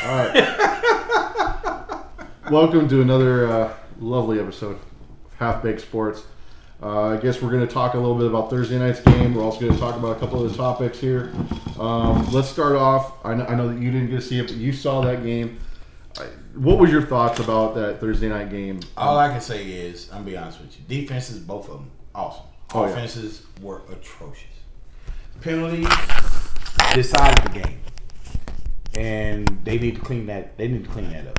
right. Welcome to another lovely episode of Half Baked Sports. I guess we're going to talk a little bit about Thursday night's game. We're also going to talk about a couple of the topics here. Let's start off. I know that you didn't get to see it, but you saw that game. What was your thoughts about that Thursday night game? All I can say is, I'm going to be honest with you, defenses, both of them, awesome. Offenses were atrocious. Penalties decided the game, and they need to clean that. Up.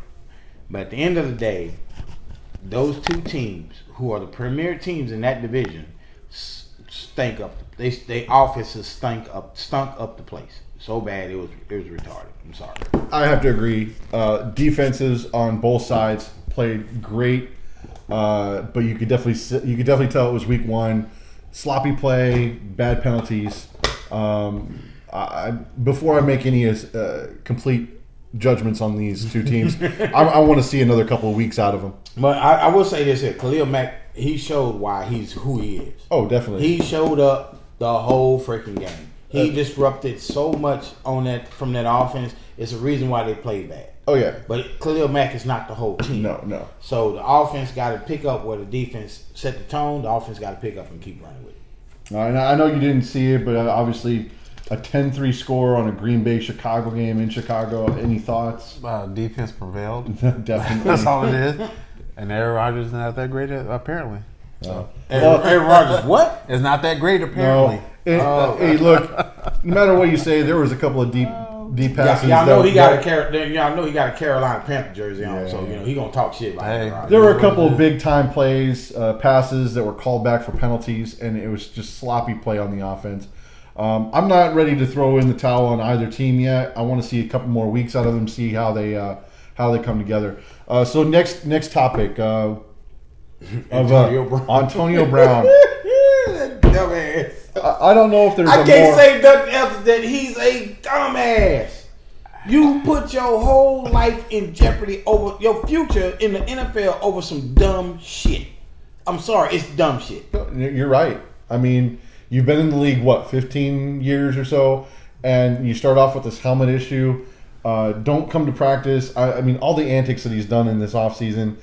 But at the end of the day, those two teams, who are the premier teams in that division, stink up. They offenses stunk up the place so bad it was retarded. I'm sorry. I have to agree. Defenses on both sides played great, but you could definitely tell it was week one. Sloppy play, bad penalties. Before I make any complete judgments on these two teams, I want to see another couple of weeks out of them. But I will say this here. Khalil Mack, he showed why he's who he is. Oh, definitely. He showed up the whole freaking game. He disrupted so much from that offense. It's a reason why they played bad. Oh, yeah. But Khalil Mack is not the whole team. No. So the offense got to pick up where the defense set the tone. The offense got to pick up and keep running with it. I know you didn't see it, but obviously a 10-3 score on a Green Bay-Chicago game in Chicago. Any thoughts? Defense prevailed. Definitely. That's all it is. And Aaron Rodgers is not that great, apparently. So. Aaron Rodgers, what? It's not that great, apparently. No. Hey, look, no matter what you say, there was a couple of deep passes. Y'all know he got a Carolina Panther jersey on, so he gonna talk shit about it. There were a couple of big time plays, passes that were called back for penalties, and it was just sloppy play on the offense. I'm not ready to throw in the towel on either team yet. I want to see a couple more weeks out of them, see how they come together. So next topic Antonio Brown. Dumbass. I don't know if there's. I can't say nothing else than he's a dumbass. You put your whole life in jeopardy over your future in the NFL over some dumb shit. I'm sorry, it's dumb shit. You're right. I mean, you've been in the league, 15 years or so, and you start off with this helmet issue. Don't come to practice. I mean, all the antics that he's done in this offseason.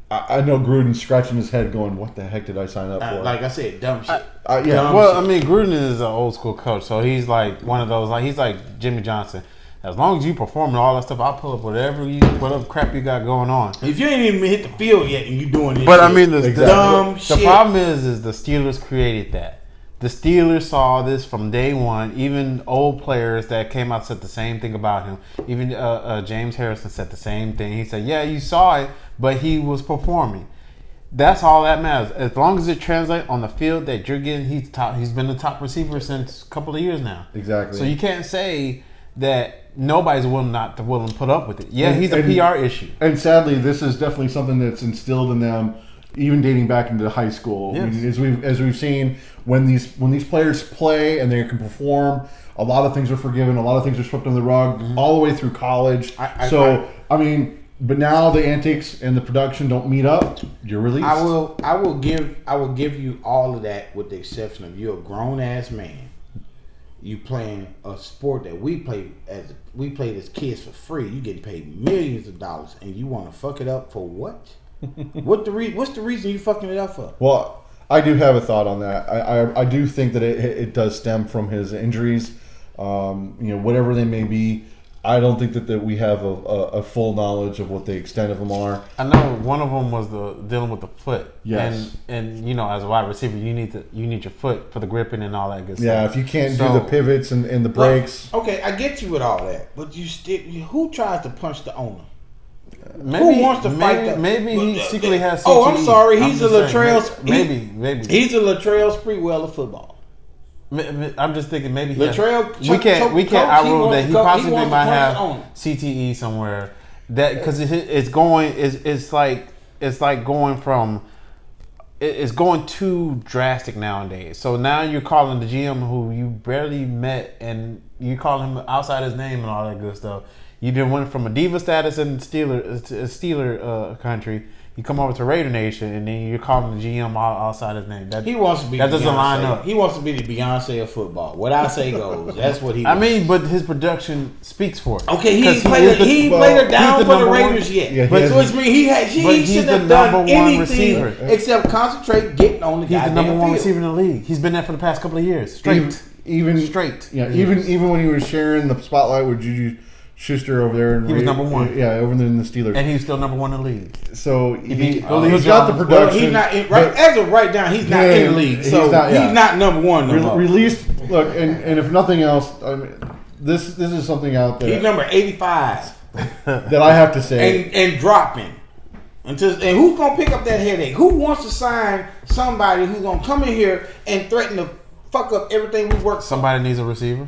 I know Gruden's scratching his head going, what the heck did I sign up for? Like I said, dumb shit. Yeah. Dumb shit. I mean, Gruden is an old school coach, so he's like one of those, he's like Jimmy Johnson. As long as you perform and all that stuff, I'll pull up whatever crap you got going on. If you ain't even hit the field yet and you doing this but shit, I mean, dumb shit. The problem is the Steelers created that. The Steelers saw this from day one. Even old players that came out said the same thing about him. Even James Harrison said the same thing. He said, yeah, you saw it, but he was performing. That's all that matters. As long as it translates on the field that you're getting, he's been the top receiver since a couple of years now. Exactly. So you can't say that nobody's willing to put up with it. Yeah, he's a PR issue. And sadly, this is definitely something that's instilled in them, even dating back into high school. Yes. I mean, as we've seen, when these players play and they can perform, a lot of things are forgiven, a lot of things are swept under the rug, all the way through college. But now the antics and the production don't meet up. You're released. I will give you all of that with the exception of you're a grown ass man. You playing a sport that we played as kids for free. You getting paid millions of dollars, and you want to fuck it up for what? What's the reason you fucking it up for? Well, I do have a thought on that. I do think that it does stem from his injuries, whatever they may be. I don't think that we have a full knowledge of what the extent of them are. I know one of them was dealing with the foot. Yes. And as a wide receiver, you need your foot for the gripping and all that good stuff. Yeah, if you can't do the pivots and the breaks. Okay, I get you with all that, but who tries to punch the owner? Maybe, who wants to fight that? Maybe he secretly has CTE. Oh, I'm sorry. He's a Latrell. Maybe he's a Latrell Sprewell of football. I'm just thinking maybe Latrell. We can't outrule that he possibly might have CTE somewhere. That because it's going too drastic nowadays. So now you're calling the GM who you barely met and you call him outside his name and all that good stuff. You done went from a diva status in Steeler country. You come over to Raider Nation, and then you're calling the GM outside his name. He wants to be. That doesn't line up. He wants to be the Beyonce of football. What I say goes. That's what he. I mean, but his production speaks for it. Okay, he played her down for the Raiders yet. Yeah, but so it's mean he shouldn't have done anything except concentrate getting on the He's goddamn the number one field. receiver in the league. He's been there for the past couple of years. Straight. Yeah, even when he was sharing the spotlight with Juju Schuster over there, he was number one. Yeah, over there in the Steelers, and he's still number one in the league. So he's got the production. Well, he's not as of right now. He's not in the league, so he's not number one. Released. Look, and if nothing else, I mean, this is something out there. He's number 85 that I have to say, and dropping. And who's gonna pick up that headache? Who wants to sign somebody who's gonna come in here and threaten to fuck up everything we work? Somebody needs a receiver.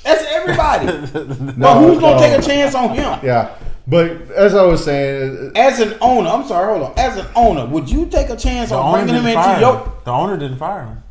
That's everybody. But who's gonna take a chance on him? Yeah, but as I was saying, as an owner, I'm sorry, hold on. As an owner, would you take a chance on bringing him into your? The owner didn't fire him.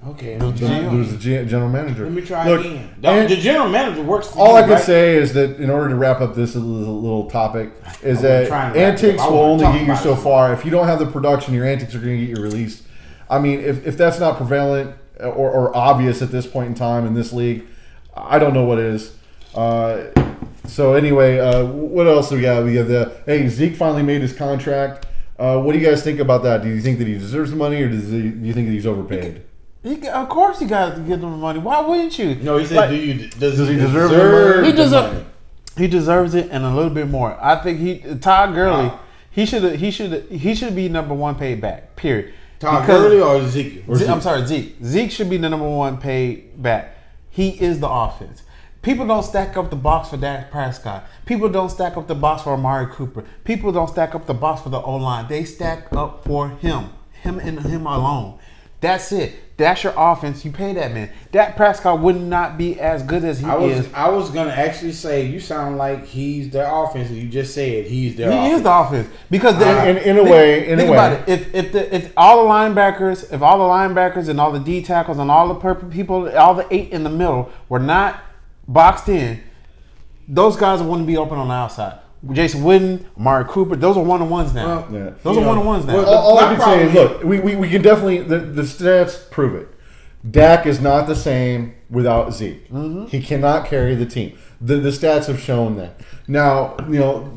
Okay, it was the general manager. Let me try again. The general manager works. For all I can say is that in order to wrap up this little topic, is that antics will only get you so far. If you don't have the production, your antics are going to get you released. I mean, if that's not prevalent or obvious at this point in time in this league, I don't know what is. So anyway, what else do we got? We have Zeke finally made his contract. What do you guys think about that? Do you think that he deserves the money, or do you think that he's overpaid? Of course, you got to give him the money. Why wouldn't you? No, he said, does he deserve the money? He deserves it and a little bit more. I think Todd Gurley, he should be number one paid back. Period. Todd Gurley or Ezekiel? I'm sorry, Zeke. Zeke should be the number one paid back. He is the offense. People don't stack up the box for Dak Prescott. People don't stack up the box for Amari Cooper. People don't stack up the box for the O-line. They stack up for him and him alone. That's it. That's your offense. You pay that man. Dak Prescott would not be as good as he is. I was going to actually say, you sound like he's their offense. You just said he's their offense. He is the offense. Because in a way. Think about it. If all the linebackers and all the D tackles and all the people, all the 8 in the middle were not boxed in, those guys wouldn't be open on the outside. Jason Witten, Amari Cooper, those are one-on-ones now. Those are one-on-ones now. All I can say is, look, we can definitely, the stats prove it. Dak is not the same without Zeke. Mm-hmm. He cannot carry the team. The stats have shown that. Now,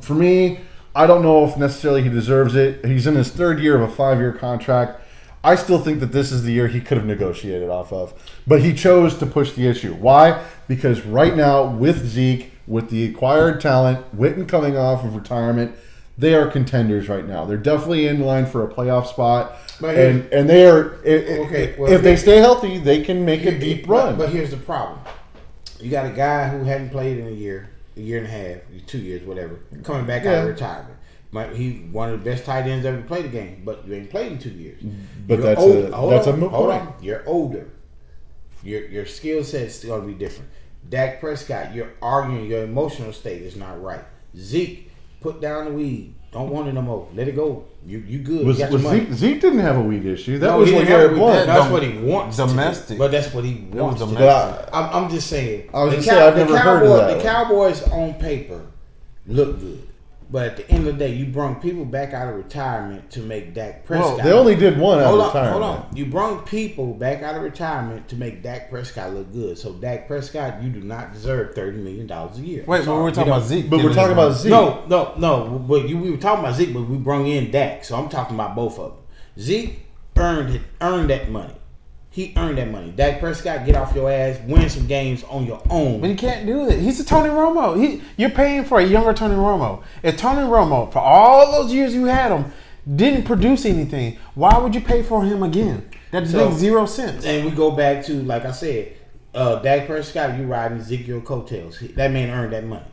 for me, I don't know if necessarily he deserves it. He's in his third year of a 5-year contract. I still think that this is the year he could have negotiated off of. But he chose to push the issue. Why? Because right now, with Zeke, with the acquired talent, Witten coming off of retirement, they are contenders right now. They're definitely in line for a playoff spot. And they are, if they stay healthy, they can make a deep run. But here's the problem. You got a guy who hadn't played in a year and a half, 2 years, whatever, coming back out of retirement. He's one of the best tight ends ever to play the game, but you ain't played in 2 years. But that's a moot point. You're older. Your skill set's going to be different. Dak Prescott, you're arguing. Your emotional state is not right. Zeke, put down the weed. Don't want it no more. Let it go. You good. You got your money. Zeke didn't have a weed issue. That was what Garrett Blunt. That's what he wants. Domestic. But that's what he wants. I'm just saying. I've never heard of that. The Cowboys on paper look good. But at the end of the day, you brought people back out of retirement to make Dak Prescott. Well, they only did one out of retirement. Hold on. You brought people back out of retirement to make Dak Prescott look good. So, Dak Prescott, you do not deserve $30 million a year. Wait, but we're talking about Zeke. But we're talking about Zeke. No. But we were talking about Zeke, but we brought in Dak. So, I'm talking about both of them. Zeke earned that money. He earned that money. Dak Prescott, get off your ass, win some games on your own. But he can't do it. He's a Tony Romo. You're paying for a younger Tony Romo. If Tony Romo, for all those years you had him, didn't produce anything, why would you pay for him again? That makes 0 sense. And we go back to, like I said, Dak Prescott, you riding Ezekiel coattails. That man earned that money.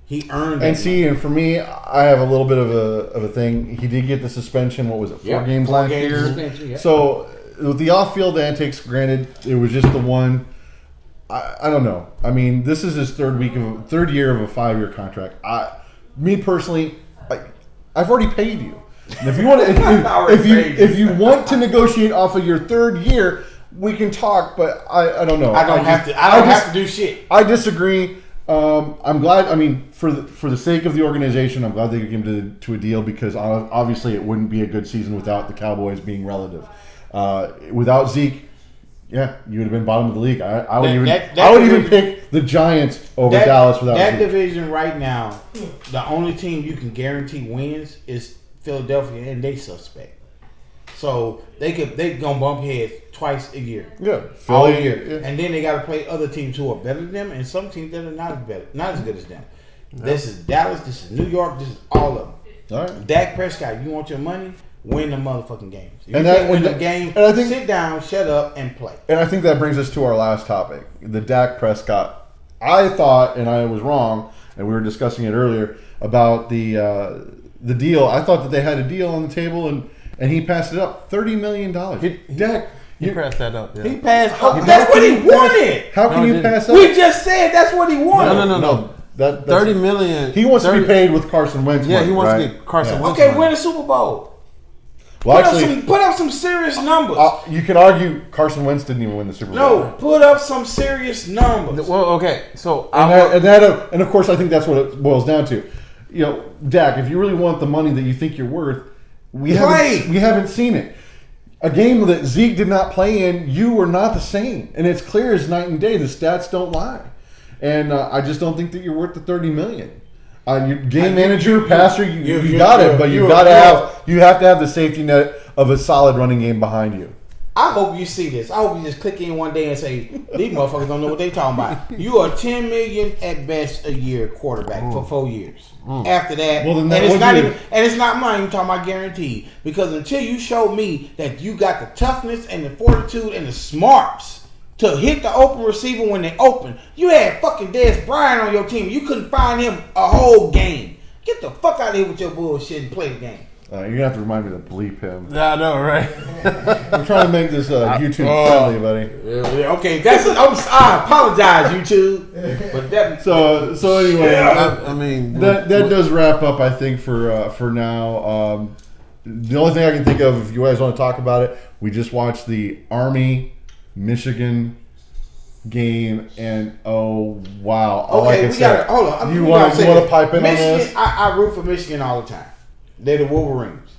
He earned that money. And for me, I have a little bit of a thing. He did get the suspension. What was it? 4 games last year. Suspension, So with the off-field antics, granted, it was just the one. I don't know. I mean, this is his third year of a 5-year contract. Me personally, I've already paid you. And if you want to, if you want to negotiate off of your third year, we can talk. But I don't know. I don't have to do shit. I disagree. I'm glad. I mean, for the sake of the organization, I'm glad they came to a deal because obviously it wouldn't be a good season without the Cowboys being relative. Without Zeke, yeah, you would have been bottom of the league. I would even pick the Giants over Dallas without that Zeke. division right now. The only team you can guarantee wins is Philadelphia, and they suspect. So they gonna bump heads twice a year. Yeah, all Philly, year, yeah. and then they got to play other teams who are better than them, and some teams that are not as good as them. Yeah. This is Dallas. This is New York. This is all of them. All right. Dak Prescott, you want your money? Win the motherfucking games. If and you can't win the game, and I think, sit down, shut up, and play. And I think that brings us to our last topic, the Dak Prescott. I thought, and I was wrong, and we were discussing it earlier about the deal. I thought that they had a deal on the table, and he passed it up, $30 million. Dak, he passed that up. Yeah. He passed. That's what he wanted. How can you pass up? We just said that's what he wanted. No. That's $30 million. He wants to be paid with Carson Wentz. Yeah, money, he wants right? to get Carson Wentz. Okay, money. win a Super Bowl. Well, actually, put up some serious numbers. You can argue Carson Wentz didn't even win the Super Bowl. No, put up some serious numbers. Well, okay, so and of course, I think that's what it boils down to. You know, Dak, if you really want the money that you think you're worth, we haven't seen it. A game that Zeke did not play in, you were not the same, and it's clear as night and day. The stats don't lie, and I just don't think that you're worth the $30 million. Your game manager, passer, you got it, but you have to have the safety net of a solid running game behind you. I hope you see this. I hope you just click in one day and say, these motherfuckers don't know what they talking about. You are $10 million at best a year quarterback for 4 years. After that, well, then I'm not even talking about guaranteed, because until you show me that you got the toughness and the fortitude and the smarts to hit the open receiver when they open. You had fucking Dez Bryant on your team. You couldn't find him a whole game. Get the fuck out of here with your bullshit and play the game. You're going to have to remind me to bleep him. Yeah, I know, right? I'm trying to make this YouTube friendly, buddy. Okay, I apologize, YouTube. But that, so anyway, I mean that does wrap up, I think, for now. The only thing I can think of, if you guys want to talk about it, we just watched the Army-Michigan game, and oh wow! All okay, I can say, hold on. You want to pipe in Michigan, on this? I root for Michigan all the time. They're the Wolverines.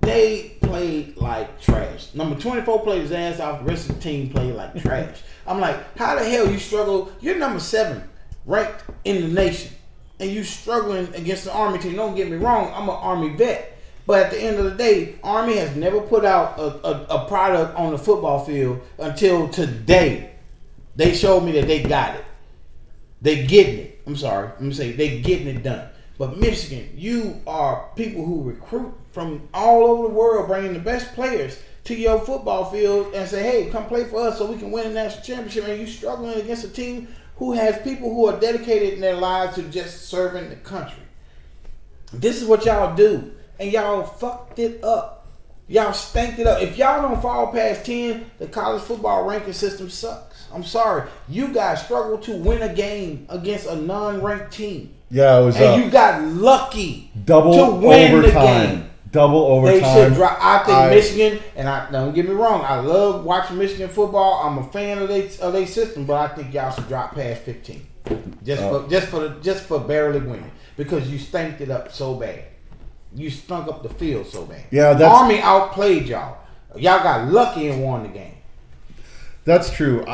They played like trash. Number 24 played his ass off. The rest of the team played like trash. I'm like, how the hell you struggle? You're number 7 ranked in the nation, and you struggling against the Army team. Don't get me wrong. I'm an Army vet. But at the end of the day, Army has never put out a product on the football field until today. They showed me that they got it. They getting it. I'm sorry. I'm going to say they getting it done. But Michigan, you are people who recruit from all over the world, bringing the best players to your football field and say, hey, come play for us so we can win a national championship. And you struggling against a team who has people who are dedicated in their lives to just serving the country. This is what y'all do. And y'all fucked it up. Y'all stanked it up. If y'all don't fall past 10, the college football ranking system sucks. I'm sorry. You guys struggled to win a game against a non-ranked team. Yeah, it was. And you got lucky double to win overtime. The game. Double overtime. They should drop. I think Michigan, and don't get me wrong, I love watching Michigan football. I'm a fan of their system, but I think y'all should drop past 15, just for barely winning, because you stanked it up so bad. You stunk up the field so bad. Yeah, Army outplayed y'all. Y'all got lucky and won the game. That's true.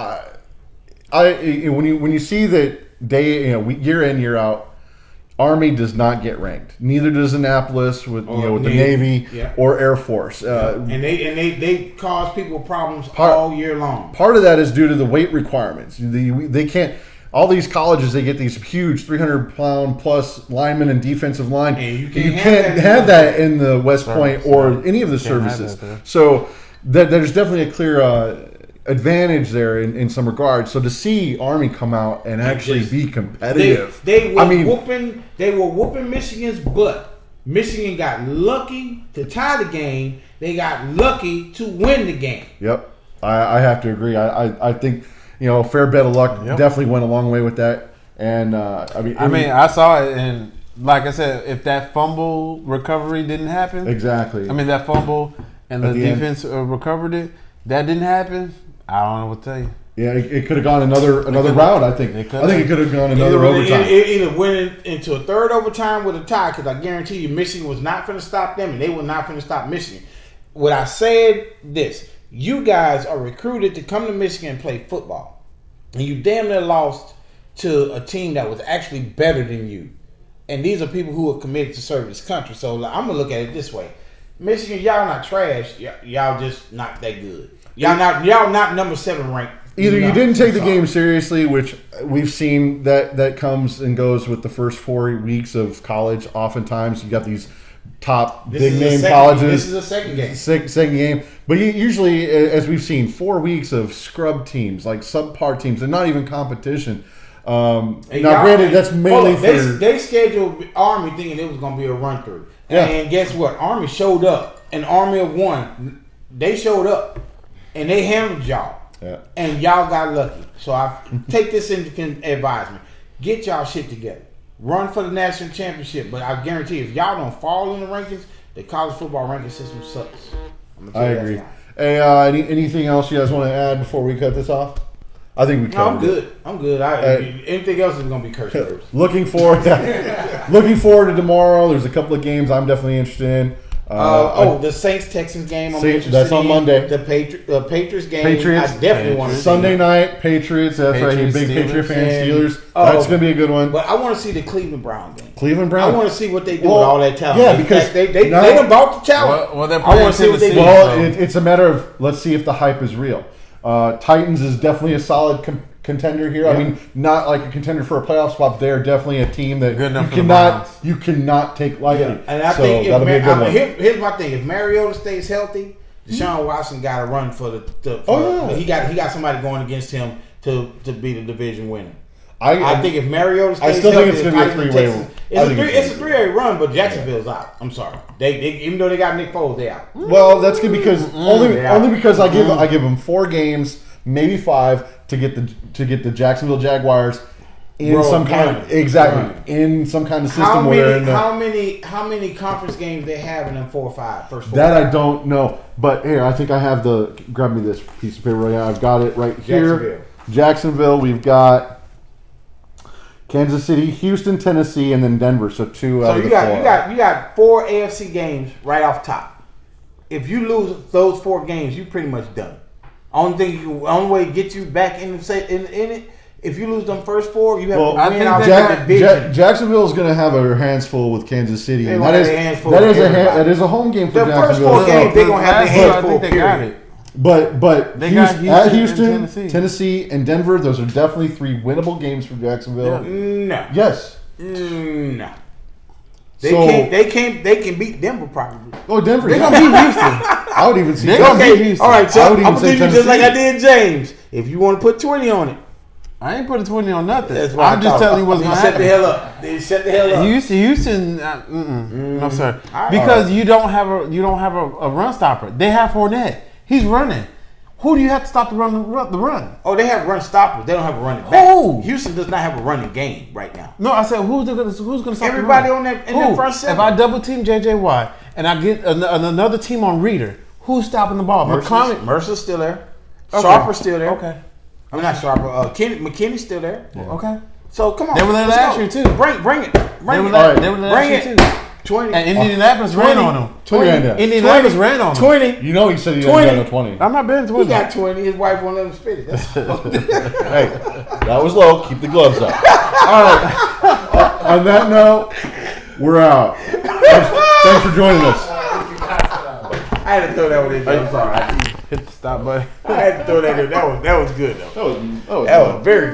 When you see that year in, year out, Army does not get ranked. Neither does Annapolis with the Navy or Air Force. And they cause people problems all year long. Part of that is due to the weight requirements. They can't. All these colleges, they get these huge 300-pound plus linemen and defensive line. And you can't have that in the West Point or any of the services. So there's definitely a clear advantage there in some regards. So to see Army come out and actually be competitive, they were whooping Michigan's butt. Michigan got lucky to tie the game. They got lucky to win the game. Yep, I have to agree. I think. A fair bit of luck definitely went a long way with that. And I saw it, and like I said, if that fumble recovery didn't happen, exactly. That fumble and the defense recovered it, that didn't happen. I don't know what to tell you. Yeah, it could have gone another round. I think it could have gone another overtime. Either went into a third overtime with a tie, because I guarantee you Michigan was not going to stop them, and they were not going to stop Michigan. What I said this: you guys are recruited to come to Michigan and play football, and you damn near lost to a team that was actually better than you. And these are people who are committed to serve this country. So I'm gonna look at it this way: Michigan, y'all not trash. Y'all just not that good. Y'all not number 7 ranked. Either you didn't take the game seriously, which we've seen that comes and goes with the first 4 weeks of college. Oftentimes, you got these top big name colleges. This is a second game. Second game, but usually, as we've seen, 4 weeks of scrub teams, like subpar teams, and not even competition. Now, granted, that's mainly they scheduled Army thinking it was going to be a run through, and guess what? Army showed up, an army of one. They showed up, and they handled y'all, and y'all got lucky. So I take this into advisement: get y'all shit together, run for the national championship. But I guarantee, if y'all don't fall in the rankings, the college football ranking system sucks. I agree. Hey, anything else you guys want to add before we cut this off? I think we can. No, I'm good. Anything else is going to be curse words. Looking forward to tomorrow. There's a couple of games I'm definitely interested in. The Saints-Texans game. That's on Monday. The Patriots game. Patriots. I definitely want to see Sunday night, Patriots. That's right. You're a big Patriot fan. Steelers. That's going to be a good one. But I want to see the Cleveland Brown game. Cleveland Brown. I want to see what they do with all that talent. Yeah, because they done bought the talent. Well, they're I want to see what they do. Well, it's a matter of let's see if the hype is real. Titans is definitely a solid contender here. Yeah. I mean, not like a contender for a playoff spot. They're definitely a team that you cannot take lightly. Yeah. And I think that'll be a good one. Here's my thing: if Mariota stays healthy, Deshaun Watson got to run for he got somebody going against him to be the division winner. I think if Mariota stays healthy, think it's going to be a 3-way run. It's a 3-way run, but Jacksonville's out. I'm sorry. They even though they got Nick Foles, they out. Well, that's good because only because I give them 4 games, maybe 5 to get the Jacksonville Jaguars in some kind of system how many conference games they have in them 4 or 5 first 4 that I don't know, but here I think I have grab me this piece of paper right now. I've got it right here. Jacksonville. We've got Kansas City, Houston, Tennessee, and then Denver. So 2 out of the 4. You got 4 AFC games right off top. If you lose those 4 games, you pretty much done. Only way to get you back in it. If you lose them first 4, you have to win out that division. Jacksonville is going to have their hands full with Kansas City, and that is a home game for Jacksonville. First 4 games, they're going to have their hands full. They got it. But they got Houston, Tennessee, and Denver, those are definitely 3 winnable games for Jacksonville. No. Yes. No. They can beat Denver probably. Oh, Denver. They're gonna beat Houston. I would even see. Okay. All right. So I'm gonna give you just like I did James. If you want to put 20 on it, I ain't putting 20 on nothing. I'm just telling you what's gonna happen. Shut the hell up. Houston. No sir. Because you don't have a run stopper. They have Fournette. He's running. Who do you have to stop the run? Oh, they have run stoppers. They don't have a running back. Oh, Houston does not have a running game right now. No, I said who's going to stop everybody the on that in the front 7? If I double team JJ Watt and I get another team on Reader, who's stopping the ball? Mercer's still there. Okay. Sharper's still there. Okay. I'm not Sharper. McKinney's still there. Yeah. Okay. So come on. They were there last year too. Bring it. They were there last year too. 20. And Indianapolis ran on him. 20. Indianapolis ran on him. 20. You know he said he didn't got no 20. I'm not betting 20. He got 20. His wife won't let him spit it. Hey, that was low. Keep the gloves up. All right. On that note, we're out. Thanks for joining us. I had to throw that one in there. I'm sorry. Hit the stop button. I had to throw that in. That was good though. That was very good.